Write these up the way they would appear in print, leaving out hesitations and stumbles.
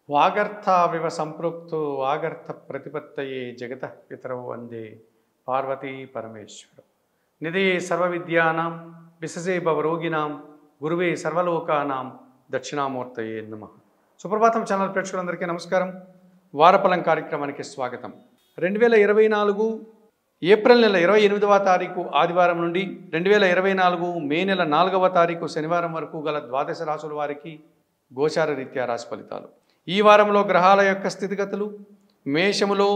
వాగర్థావివ సంపృక్తో వాగర్థ ప్రతిపత్తయే జగతః పితరౌ వందే పార్వతీ పరమేశ్వర నిధే సర్వవిద్యానాం విశజే భవరోగిణాం గురువే సర్వలోకానాం దక్షిణామూర్తయే నమః. సుప్రభాతం ఛానల్ ప్రేక్షకులందరికీ నమస్కారం. వారఫలం కార్యక్రమానికి స్వాగతం. 2024 ఏప్రిల్ నెల 28వ తారీఖు ఆదివారం నుండి 2024 మే నెల 4వ తారీఖు శనివారం వరకు గల ద్వాదశ రాశుల వారికి గోచార రీత్యా రాశి ఫలితాలు. ఈ వారంలో గ్రహాల యొక్క స్థితిగతులు: మేషములో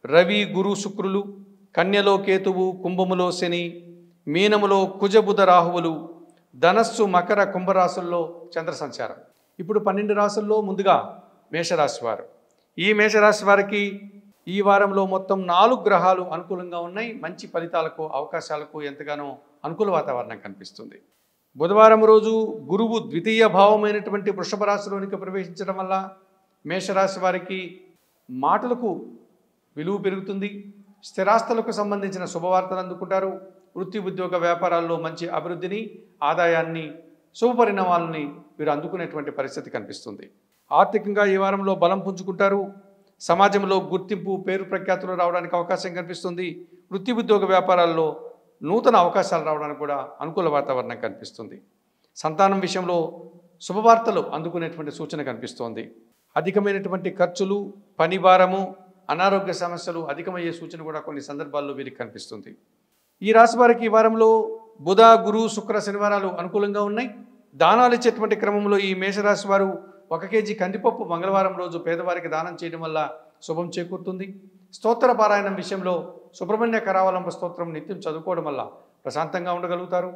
రవి గురు శుక్రులు, కన్యలో కేతువు, కుంభములో శని, మీనములో కుజ బుధ రాహువులు, ధనస్సు మకర కుంభరాశుల్లో చంద్ర సంచారం. ఇప్పుడు 12 రాశుల్లో ముందుగా మేషరాశి వారు. ఈ మేషరాశి వారికి ఈ వారంలో మొత్తం 4 గ్రహాలు అనుకూలంగా ఉన్నాయి. మంచి ఫలితాలకు అవకాశాలకు ఎంతగానో అనుకూల వాతావరణం కనిపిస్తుంది. బుధవారం రోజు గురువు ద్వితీయ భావమైనటువంటి వృషభ రాశిలోనికి ప్రవేశించడం వల్ల మేషరాశి వారికి మాటలకు విలువ పెరుగుతుంది. స్థిరాస్తులకు సంబంధించిన శుభవార్తలు అందుకుంటారు. వృత్తి ఉద్యోగ వ్యాపారాల్లో మంచి అభివృద్ధిని, ఆదాయాన్ని, శుభపరిణామాలని వీరు అందుకునేటువంటి పరిస్థితి కనిపిస్తుంది. ఆర్థికంగా ఈ వారంలో బలం పుంజుకుంటారు. సమాజంలో గుర్తింపు, పేరు ప్రఖ్యాతులు రావడానికి అవకాశం కనిపిస్తుంది. వృత్తి ఉద్యోగ వ్యాపారాల్లో నూతన అవకాశాలు రావడానికి కూడా అనుకూల వాతావరణం కనిపిస్తుంది. సంతానం విషయంలో శుభవార్తలు అందుకునేటువంటి సూచన కనిపిస్తోంది. అధికమైనటువంటి ఖర్చులు, పని భారము, అనారోగ్య సమస్యలు అధికమయ్యే సూచన కూడా కొన్ని సందర్భాల్లో వీరికి కనిపిస్తుంది. ఈ రాశి వారికి ఈ వారంలో బుధ, గురు, శుక్ర, శనివారాలు అనుకూలంగా ఉన్నాయి. దానాలు ఇచ్చేటువంటి క్రమంలో ఈ మేషరాశి వారు 1 కేజీ కందిపప్పు మంగళవారం రోజు పేదవారికి దానం చేయడం వల్ల శుభం చేకూరుతుంది. స్తోత్ర పారాయణం విషయంలో సుబ్రహ్మణ్య కరావలంబ స్తోత్రం నిత్యం చదువుకోవడం వల్ల ప్రశాంతంగా ఉండగలుగుతారు.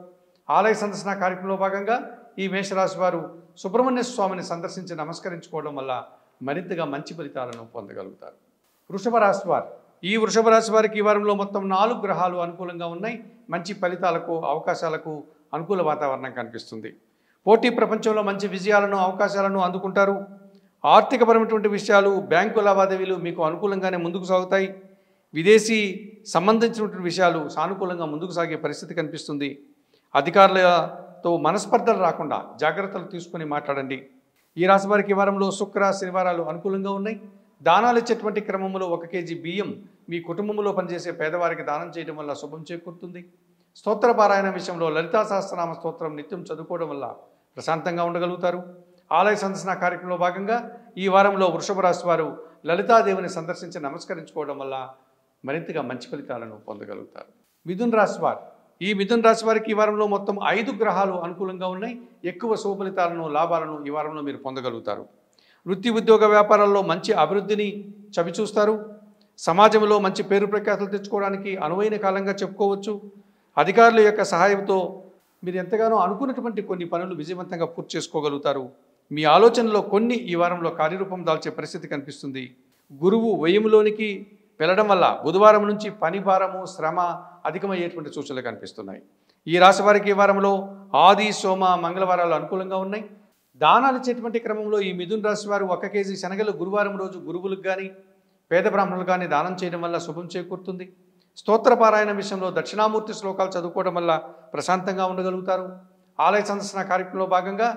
ఆలయ సందర్శన కార్యక్రమంలో భాగంగా ఈ మేషరాశి వారు సుబ్రహ్మణ్య స్వామిని సందర్శించి నమస్కరించుకోవడం వల్ల మరింతగా మంచి ఫలితాలను పొందగలుగుతారు. వృషభ రాశి వారు. ఈ వృషభ రాశి వారికి ఈ వారంలో మొత్తం 4 గ్రహాలు అనుకూలంగా ఉన్నాయి. మంచి ఫలితాలకు, అవకాశాలకు అనుకూల వాతావరణం కనిపిస్తుంది. పోటీ ప్రపంచంలో మంచి విజయాలను, అవకాశాలను అందుకుంటారు. ఆర్థికపరమైనటువంటి విషయాలు, బ్యాంకు లావాదేవీలు మీకు అనుకూలంగానే ముందుకు సాగుతాయి. విదేశీ సంబంధించినటువంటి విషయాలు సానుకూలంగా ముందుకు సాగే పరిస్థితి కనిపిస్తుంది. అధికారులతో మనస్పర్ధలు రాకుండా జాగ్రత్తలు తీసుకొని మాట్లాడండి. ఈ రాశి వారికి ఈ వారంలో శుక్ర, శనివారాలు అనుకూలంగా ఉన్నాయి. దానాలు ఇచ్చేటువంటి క్రమంలో 1 కేజీ బియ్యం మీ కుటుంబంలో పనిచేసే పేదవారికి దానం చేయడం వల్ల శుభం చేకూరుతుంది. స్తోత్ర పారాయణ విషయంలో లలితా సహస్రనామ స్తోత్రం నిత్యం చదువుకోవడం వల్ల ప్రశాంతంగా ఉండగలుగుతారు. ఆలయ సందర్శన కార్యక్రమంలో భాగంగా ఈ వారంలో వృషభ రాశి వారు లలితాదేవిని సందర్శించి నమస్కరించుకోవడం వల్ల మరింతగా మంచి ఫలితాలను పొందగలుగుతారు. మిథున రాశి వారు. ఈ మిథున రాశి వారికి ఈ వారంలో మొత్తం 5 గ్రహాలు అనుకూలంగా ఉన్నాయి. ఎక్కువ శుభ ఫలితాలను, లాభాలను ఈ వారంలో మీరు పొందగలుగుతారు. వృత్తి ఉద్యోగ వ్యాపారాల్లో మంచి అభివృద్ధిని చవిచూస్తారు. సమాజంలో మంచి పేరు ప్రఖ్యాతులు తెచ్చుకోవడానికి అనువైన కాలంగా చెప్పుకోవచ్చు. అధికారుల యొక్క సహాయంతో మీరు ఎంతగానో అనుకున్నటువంటి కొన్ని పనులు విజయవంతంగా పూర్తి చేసుకోగలుగుతారు. మీ ఆలోచనలో కొన్ని ఈ వారంలో కార్యరూపం దాల్చే పరిస్థితి కనిపిస్తుంది. గురువు వ్యయములోనికి వెళ్ళడం వల్ల బుధవారం నుంచి పని భారము, శ్రమ అధికమయ్యేటువంటి సూచనలు కనిపిస్తున్నాయి. ఈ రాశి వారికి ఈ వారంలో ఆది, సోమ, మంగళవారాలు అనుకూలంగా ఉన్నాయి. దానాలు ఇచ్చేటువంటి క్రమంలో ఈ మిథున రాశి వారు 1 కేజీ శనగలు గురువారం రోజు గురువులకు కానీ, పేద బ్రాహ్మణులు కానీ దానం చేయడం వల్ల శుభం చేకూరుతుంది. స్తోత్ర పారాయణ విషయంలో దక్షిణామూర్తి శ్లోకాలు చదువుకోవడం వల్ల ప్రశాంతంగా ఉండగలుగుతారు. ఆలయ సందర్శన కార్యక్రమంలో భాగంగా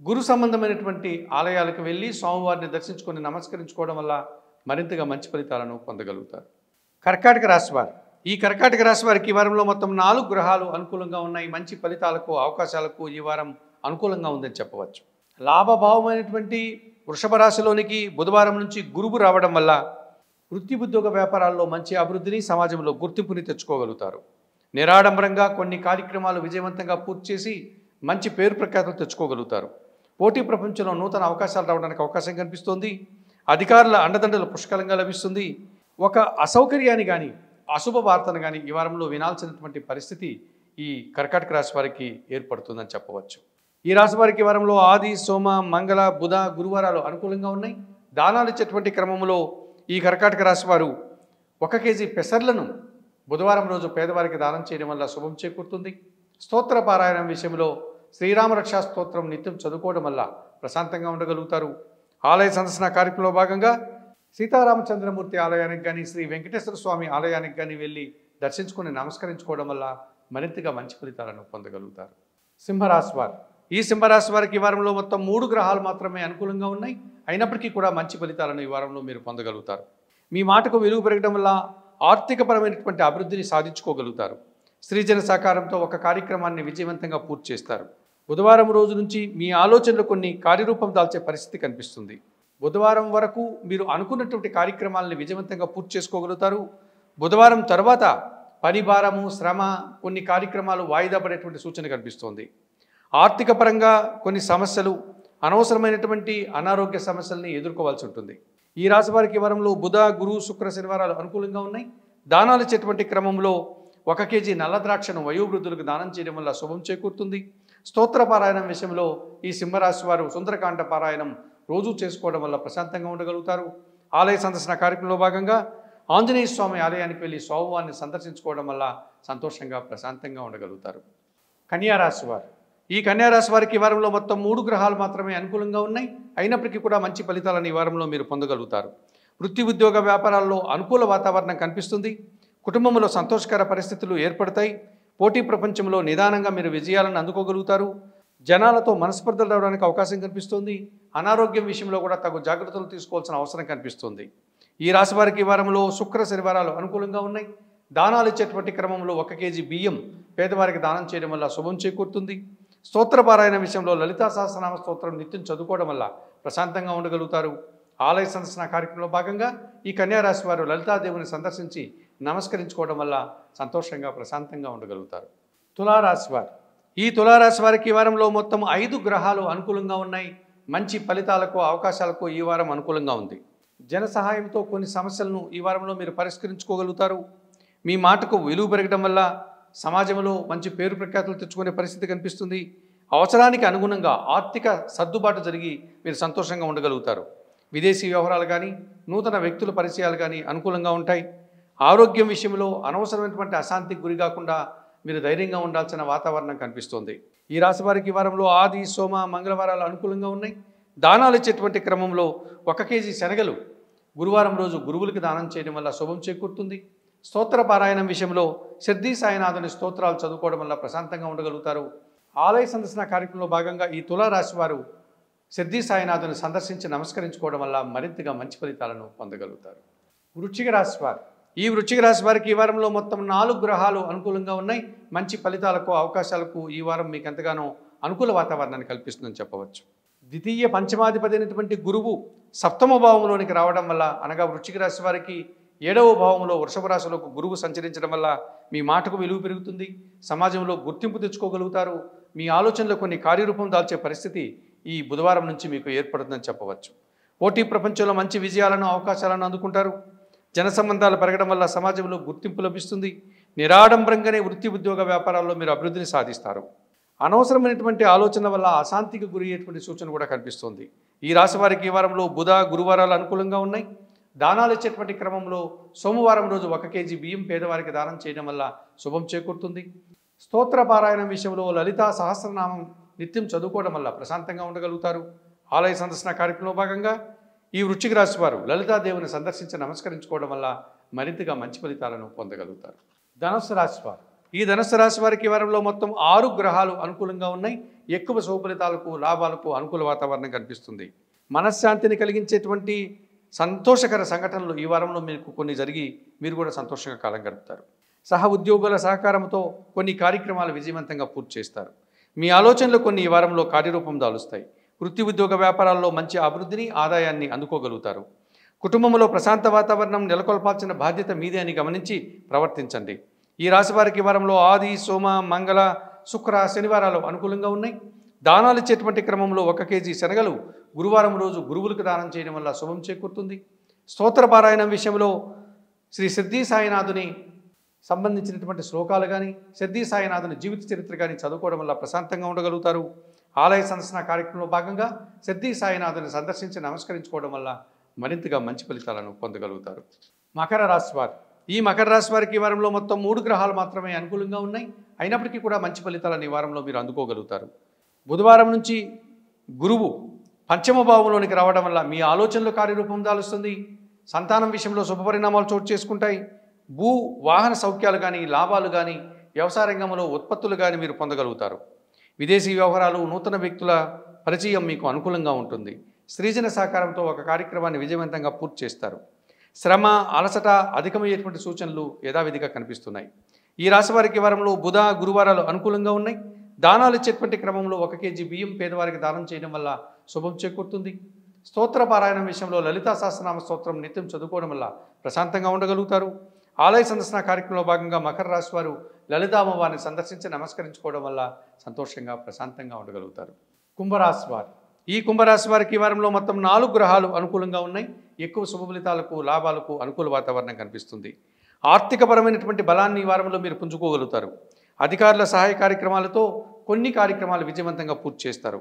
గురు సంబంధమైనటువంటి ఆలయాలకు వెళ్ళి స్వామివారిని దర్శించుకొని నమస్కరించుకోవడం వల్ల మరింతగా మంచి ఫలితాలను పొందగలుగుతారు. కర్కాటక రాశి వారు. ఈ కర్కాటక రాశి వారికి ఈ వారంలో మొత్తం 4 గ్రహాలు అనుకూలంగా ఉన్నాయి. మంచి ఫలితాలకు, అవకాశాలకు ఈ వారం అనుకూలంగా ఉందని చెప్పవచ్చు. లాభభావమైనటువంటి వృషభ రాశిలోనికి బుధవారం నుంచి గురువు రావడం వల్ల వృత్తి ఉద్యోగ వ్యాపారాల్లో మంచి అభివృద్ధిని, సమాజంలో గుర్తింపుని తెచ్చుకోగలుగుతారు. నిరాడంబరంగా కొన్ని కార్యక్రమాలు విజయవంతంగా పూర్తి చేసి మంచి పేరు ప్రఖ్యాతులు తెచ్చుకోగలుగుతారు. పోటీ ప్రపంచంలో నూతన అవకాశాలు రావడానికి అవకాశం కనిపిస్తోంది. అధికారుల అండదండలు పుష్కలంగా లభిస్తుంది. ఒక అసౌకర్యాన్ని కానీ, అశుభ వార్తను కానీ ఈ వారంలో వినాల్సినటువంటి పరిస్థితి ఈ కర్కాటక రాశి వారికి ఏర్పడుతుందని చెప్పవచ్చు. ఈ రాశి వారికి ఈ వారంలో ఆది, సోమ, మంగళ, బుధ, గురువారాలు అనుకూలంగా ఉన్నాయి. దానాలు ఇచ్చేటువంటి క్రమంలో ఈ కర్కాటక రాశి వారు 1 కేజీ పెసర్లను బుధవారం రోజు పేదవారికి దానం చేయడం వల్ల శుభం చేకూరుతుంది. స్తోత్ర పారాయణం విషయంలో శ్రీరామ రక్షా స్తోత్రం నిత్యం చదువుకోవడం వల్ల ప్రశాంతంగా ఉండగలుగుతారు. ఆలయ సందర్శన కార్యక్రమంలో భాగంగా సీతారామచంద్రమూర్తి ఆలయానికి కానీ, శ్రీ వెంకటేశ్వర స్వామి ఆలయానికి కానీ వెళ్ళి దర్శించుకొని నమస్కరించుకోవడం వల్ల మరింతగా మంచి ఫలితాలను పొందగలుగుతారు. సింహరాశి వారు. ఈ సింహరాశి వారికి ఈ వారంలో మొత్తం 3 గ్రహాలు మాత్రమే అనుకూలంగా ఉన్నాయి. అయినప్పటికీ కూడా మంచి ఫలితాలను ఈ వారంలో మీరు పొందగలుగుతారు. మీ మాటకు విలువ పెరగడం వల్ల ఆర్థికపరమైనటువంటి అభివృద్ధిని సాధించుకోగలుగుతారు. స్త్రీజన సహకారంతో ఒక కార్యక్రమాన్ని విజయవంతంగా పూర్తి చేస్తారు. బుధవారం రోజు నుంచి మీ ఆలోచనలు కొన్ని కార్యరూపం దాల్చే పరిస్థితి కనిపిస్తుంది. బుధవారం వరకు మీరు అనుకున్నటువంటి కార్యక్రమాలను విజయవంతంగా పూర్తి చేసుకోగలుగుతారు. బుధవారం తర్వాత పని భారము, శ్రమ, కొన్ని కార్యక్రమాలు వాయిదా పడేటువంటి సూచన కనిపిస్తోంది. ఆర్థిక పరంగా కొన్ని సమస్యలు, అనవసరమైనటువంటి అనారోగ్య సమస్యల్ని ఎదుర్కోవాల్సి ఉంటుంది. ఈ రాశి వారికి వారంలో బుధ, గురు, శుక్ర, శనివారాలు అనుకూలంగా ఉన్నాయి. దానాలు ఇచ్చేటువంటి క్రమంలో 1 కేజీ నల్ల ద్రాక్షను వయోవృద్ధులకు దానం చేయడం వల్ల శుభం చేకూరుతుంది. స్తోత్ర పారాయణం విషయంలో ఈ సింహరాశి వారు సుందరకాండ పారాయణం రోజు చేసుకోవడం వల్ల ప్రశాంతంగా ఉండగలుగుతారు. ఆలయ సందర్శన కార్యక్రమంలో భాగంగా ఆంజనేయ స్వామి ఆలయానికి వెళ్ళి స్వామివారిని సందర్శించుకోవడం వల్ల సంతోషంగా ప్రశాంతంగా ఉండగలుగుతారు. కన్యారాశి వారు ఈ కన్యారాశి వారికి ఈ వారంలో మొత్తం 3 గ్రహాలు మాత్రమే అనుకూలంగా ఉన్నాయి. అయినప్పటికీ కూడా మంచి ఫలితాలను ఈ వారంలో మీరు పొందగలుగుతారు. వృత్తి, ఉద్యోగ, వ్యాపారాల్లో అనుకూల వాతావరణం కనిపిస్తుంది. కుటుంబంలో సంతోషకర పరిస్థితులు ఏర్పడతాయి. పోటీ ప్రపంచంలో నిదానంగా మీరు విజయాలను అందుకోగలుగుతారు. జనాలతో మనస్పర్ధలు రావడానికి అవకాశం కనిపిస్తుంది. అనారోగ్యం విషయంలో కూడా తగు జాగ్రత్తలు తీసుకోవాల్సిన అవసరం కనిపిస్తుంది. ఈ రాశి వారికి ఈ వారంలో శుక్ర, శనివారాలు అనుకూలంగా ఉన్నాయి. దానాలు ఇచ్చేటువంటి క్రమంలో 1 కేజీ బియ్యం పేదవారికి దానం చేయడం వల్ల శుభం చేకూరుతుంది. స్తోత్ర పారాయణ విషయంలో లలితా సహస్రనామ స్తోత్రం నిత్యం చదువుకోవడం వల్ల ప్రశాంతంగా ఉండగలుగుతారు. ఆలయ సందర్శన కార్యక్రమంలో భాగంగా ఈ కన్యారాశి వారు లలితాదేవిని సందర్శించి నమస్కరించుకోవడం వల్ల సంతోషంగా ప్రశాంతంగా ఉండగలుగుతారు. తులారాశి వారు ఈ తులారాశి వారికి ఈ వారంలో మొత్తం 5 గ్రహాలు అనుకూలంగా ఉన్నాయి. మంచి ఫలితాలకు, అవకాశాలకు ఈ వారం అనుకూలంగా ఉంది. జన సహాయంతో కొన్ని సమస్యలను ఈ వారంలో మీరు పరిష్కరించుకోగలుగుతారు. మీ మాటకు విలువ పెరగడం వల్ల సమాజంలో మంచి పేరు ప్రఖ్యాతులు తెచ్చుకునే పరిస్థితి కనిపిస్తుంది. అవసరానికి అనుగుణంగా ఆర్థిక సర్దుబాటు జరిగి మీరు సంతోషంగా ఉండగలుగుతారు. విదేశీ వ్యవహారాలు కానీ, నూతన వ్యక్తుల పరిచయాలు కానీ అనుకూలంగా ఉంటాయి. ఆరోగ్యం విషయంలో అనవసరమైనటువంటి అశాంతికి గురి కాకుండా మీరు ధైర్యంగా ఉండాల్సిన వాతావరణం కనిపిస్తుంది. ఈ రాశి వారికి ఈ వారంలో ఆది, సోమ, మంగళవారాలు అనుకూలంగా ఉన్నాయి. దానాలు ఇచ్చేటువంటి క్రమంలో 1 కేజీ శనగలు గురువారం రోజు గురువులకు దానం చేయడం వల్ల శుభం చేకూరుతుంది. స్తోత్ర పారాయణం విషయంలో సిద్ధి సాయినాథుని స్తోత్రాలు చదువుకోవడం వల్ల ప్రశాంతంగా ఉండగలుగుతారు. ఆలయ సందర్శన కార్యక్రమంలో భాగంగా ఈ తులారాశి వారు సిద్ధి సాయినాథుని సందర్శించి నమస్కరించుకోవడం వల్ల మరింతగా మంచి ఫలితాలను పొందగలుగుతారు. వృశ్చిక రాశి వారు ఈ వృశ్చిక రాశి వారికి ఈ వారంలో మొత్తం 4 గ్రహాలు అనుకూలంగా ఉన్నాయి. మంచి ఫలితాలకు, అవకాశాలకు ఈ వారం మీకు ఎంతగానో అనుకూల వాతావరణాన్ని కల్పిస్తుందని చెప్పవచ్చు. ద్వితీయ పంచమాధిపతి అయినటువంటి గురువు 7వ భావంలోనికి రావడం వల్ల, అనగా వృశ్చిక రాశి వారికి 7వ భావంలో వృషభ రాశిలోకి గురువు సంచరించడం వల్ల మీ మాటకు విలువ పెరుగుతుంది. సమాజంలో గుర్తింపు తెచ్చుకోగలుగుతారు. మీ ఆలోచనలో కొన్ని కార్యరూపం దాల్చే పరిస్థితి ఈ బుధవారం నుంచి మీకు ఏర్పడుతుందని చెప్పవచ్చు. పోటీ ప్రపంచంలో మంచి విజయాలను, అవకాశాలను అందుకుంటారు. జన సంబంధాలు పెరగడం వల్ల సమాజంలో గుర్తింపు లభిస్తుంది. నిరాడంబరంగానే వృత్తి, ఉద్యోగ, వ్యాపారాల్లో మీరు అభివృద్ధిని సాధిస్తారు. అనవసరమైనటువంటి ఆలోచన వల్ల అశాంతికి గురి అయ్యేటువంటి సూచన కూడా కనిపిస్తుంది. ఈ రాశి వారికి ఈ వారంలో బుధ, గురువారాలు అనుకూలంగా ఉన్నాయి. దానాలు ఇచ్చేటువంటి క్రమంలో సోమవారం రోజు 1 కేజీ బియ్యం పేదవారికి దానం చేయడం వల్ల శుభం చేకూరుతుంది. స్తోత్ర పారాయణం విషయంలో లలితా సహస్రనామం నిత్యం చదువుకోవడం వల్ల ప్రశాంతంగా ఉండగలుగుతారు. ఆలయ సందర్శన కార్యక్రమంలో భాగంగా ఈ వృశ్చిక రాశి వారు లలితాదేవిని సందర్శించి నమస్కరించుకోవడం వల్ల మరింతగా మంచి ఫలితాలను పొందగలుగుతారు. ధనుస్సు రాశి వారు ఈ ధనుస్సు రాశి వారికి ఈ వారంలో మొత్తం 6 గ్రహాలు అనుకూలంగా ఉన్నాయి. ఎక్కువ శుభ ఫలితాలకు, లాభాలకు అనుకూల వాతావరణం కనిపిస్తుంది. మనశ్శాంతిని కలిగించేటువంటి సంతోషకర సంఘటనలు ఈ వారంలో మీకు కొన్ని జరిగి మీరు కూడా సంతోషంగా కాలం గడుపుతారు. సహ ఉద్యోగుల సహకారంతో కొన్ని కార్యక్రమాలు విజయవంతంగా పూర్తి చేస్తారు. మీ ఆలోచనలు కొన్ని ఈ వారంలో కార్యరూపం దాలుస్తాయి. వృత్తి, ఉద్యోగ, వ్యాపారాల్లో మంచి అభివృద్ధిని, ఆదాయాన్ని అందుకోగలుగుతారు. కుటుంబంలో ప్రశాంత వాతావరణం నెలకొల్పాల్సిన బాధ్యత మీదే అని గమనించి ప్రవర్తించండి. ఈ రాశి వారికి ఈ వారంలో ఆది, సోమ, మంగళ, శుక్ర, శనివారాలు అనుకూలంగా ఉన్నాయి. దానాలు ఇచ్చేటువంటి క్రమంలో 1 కేజీ శనగలు గురువారం రోజు గురువులకు దానం చేయడం వల్ల శుభం చేకూరుతుంది. స్తోత్ర పారాయణం విషయంలో శ్రీ సిద్ధి సాయినాథుని సంబంధించినటువంటి శ్లోకాలు కానీ, సిద్ధి సాయినాథుని జీవిత చరిత్ర కానీ చదువుకోవడం వల్ల ప్రశాంతంగా ఉండగలుగుతారు. ఆలయ సందర్శన కార్యక్రమంలో భాగంగా సిద్ధి సాయినాథుని సందర్శించి నమస్కరించుకోవడం వల్ల మరింతగా మంచి ఫలితాలను పొందగలుగుతారు. మకర రాశి వారు ఈ మకర రాశి వారికి ఈ వారంలో మొత్తం 3 గ్రహాలు మాత్రమే అనుకూలంగా ఉన్నాయి. అయినప్పటికీ కూడా మంచి ఫలితాలను ఈ వారంలో మీరు అందుకోగలుగుతారు. బుధవారం నుంచి గురువు 5వ భావంలోనికి రావడం వల్ల మీ ఆలోచనలు కార్యరూపం దాలుస్తుంది. సంతానం విషయంలో శుభపరిణామాలు చోటు చేసుకుంటాయి. భూ వాహన సౌఖ్యాలు కానీ, లాభాలు కానీ, వ్యవసాయ రంగంలో ఉత్పత్తులు కానీ మీరు పొందగలుగుతారు. విదేశీ వ్యవహారాలు, నూతన వ్యక్తుల పరిచయం మీకు అనుకూలంగా ఉంటుంది. సృజన సహకారంతో ఒక కార్యక్రమాన్ని విజయవంతంగా పూర్తి చేస్తారు. శ్రమ, అలసట అధికమయ్యేటువంటి సూచనలు యథావిధిగా కనిపిస్తున్నాయి. ఈ రాశి వారికి వారంలో బుధ, గురువారాలు అనుకూలంగా ఉన్నాయి. దానాలు ఇచ్చేటువంటి క్రమంలో 1 కేజీ బియ్యం పేదవారికి దానం చేయడం వల్ల శుభం చేకూరుతుంది. స్తోత్ర పారాయణం విషయంలో లలితా సహస్రనామ స్తోత్రం నిత్యం చదువుకోవడం వల్ల ప్రశాంతంగా ఉండగలుగుతారు. ఆలయ సందర్శన కార్యక్రమంలో భాగంగా మకర రాశి వారు లలితామ్మవారిని సందర్శించి నమస్కరించుకోవడం వల్ల సంతోషంగా ప్రశాంతంగా ఉండగలుగుతారు. కుంభరాశి వారు, ఈ కుంభరాశి వారికి ఈ వారంలో మొత్తం 4 గ్రహాలు అనుకూలంగా ఉన్నాయి. ఎక్కువ శుభ ఫలితాలకు, లాభాలకు అనుకూల వాతావరణం కనిపిస్తుంది. ఆర్థికపరమైనటువంటి బలాన్ని ఈ వారంలో మీరు పుంజుకోగలుగుతారు. అధికారుల సహాయ కార్యక్రమాలతో కొన్ని కార్యక్రమాలు విజయవంతంగా పూర్తి చేస్తారు.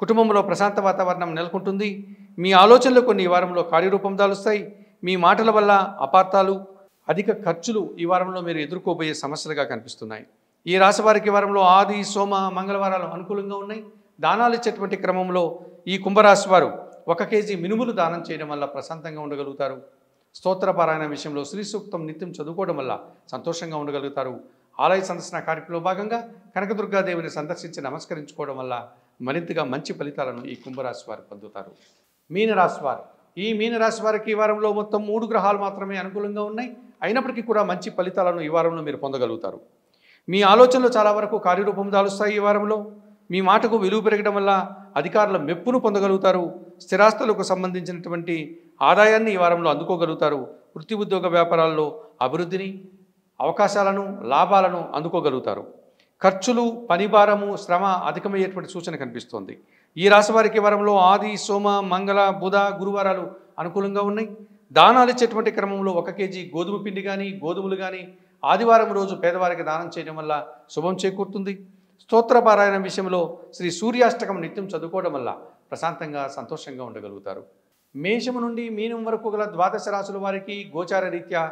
కుటుంబంలో ప్రశాంత వాతావరణం నెలకొంటుంది. మీ ఆలోచనలు కొన్ని ఈ వారంలో కార్యరూపం దాలుస్తాయి. మీ మాటల వల్ల అపార్థాలు, అధిక ఖర్చులు ఈ వారంలో మీరు ఎదుర్కోబోయే సమస్యలుగా కనిపిస్తున్నాయి. ఈ రాశి వారికి ఈ వారంలో ఆది, సోమ, మంగళవారాలు అనుకూలంగా ఉన్నాయి. దానాలు ఇచ్చేటువంటి క్రమంలో ఈ కుంభరాశి వారు 1 కేజీ మినుములు దానం చేయడం వల్ల ప్రశాంతంగా ఉండగలుగుతారు. స్తోత్ర పారాయణ విషయంలో శ్రీ సూక్తం నిత్యం చదువుకోవడం వల్ల సంతోషంగా ఉండగలుగుతారు. ఆలయ సందర్శన కార్యక్రమంలో భాగంగా కనకదుర్గాదేవిని సందర్శించి నమస్కరించుకోవడం వల్ల మరింతగా మంచి ఫలితాలను ఈ కుంభరాశి వారు పొందుతారు. మీనరాశి వారు, ఈ మీనరాశి వారికి ఈ వారంలో మొత్తం 3 గ్రహాలు మాత్రమే అనుకూలంగా ఉన్నాయి. అయినప్పటికీ కూడా మంచి ఫలితాలను ఈ వారంలో మీరు పొందగలుగుతారు. మీ ఆలోచనలు చాలా వరకు కార్యరూపం దాలుస్తాయి. ఈ వారంలో మీ మాటకు విలువ పెరగడం వల్ల అధికారుల మెప్పును పొందగలుగుతారు. స్థిరాస్తులకు సంబంధించినటువంటి ఆదాయాన్ని ఈ వారంలో అందుకోగలుగుతారు. వృత్తి, ఉద్యోగ, వ్యాపారాల్లో అభివృద్ధిని, అవకాశాలను, లాభాలను అందుకోగలుగుతారు. ఖర్చులు, పనిభారము, శ్రమ అధికమయ్యేటువంటి సూచన కనిపిస్తోంది. ఈ రాశి వారికి వారంలో ఆది, సోమ, మంగళ, బుధ, గురువారాలు అనుకూలంగా ఉన్నాయి. దానాలు ఇచ్చేటువంటి క్రమంలో 1 కేజీ గోధుమ పిండి కానీ, గోధుమలు కానీ ఆదివారం రోజు పేదవారికి దానం చేయడం వల్ల శుభం చేకూరుతుంది. స్తోత్ర పారాయణం విషయంలో శ్రీ సూర్యాష్టకం నిత్యం చదువుకోవడం వల్ల ప్రశాంతంగా, సంతోషంగా ఉండగలుగుతారు. మేషము నుండి మీనం వరకు గల 12 రాశుల వారికి గోచార రీత్యా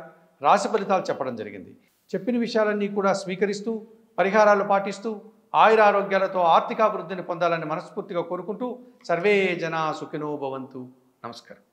రాశి ఫలితాలు చెప్పడం జరిగింది. చెప్పిన విషయాలన్నీ కూడా స్వీకరిస్తూ, పరిహారాలు పాటిస్తూ, ఆయురారోగ్యాలతో ఆర్థికాభివృద్ధిని పొందాలని మనస్ఫూర్తిగా కోరుకుంటూ సర్వే జనా సుఖినో భవంతు. నమస్కారం.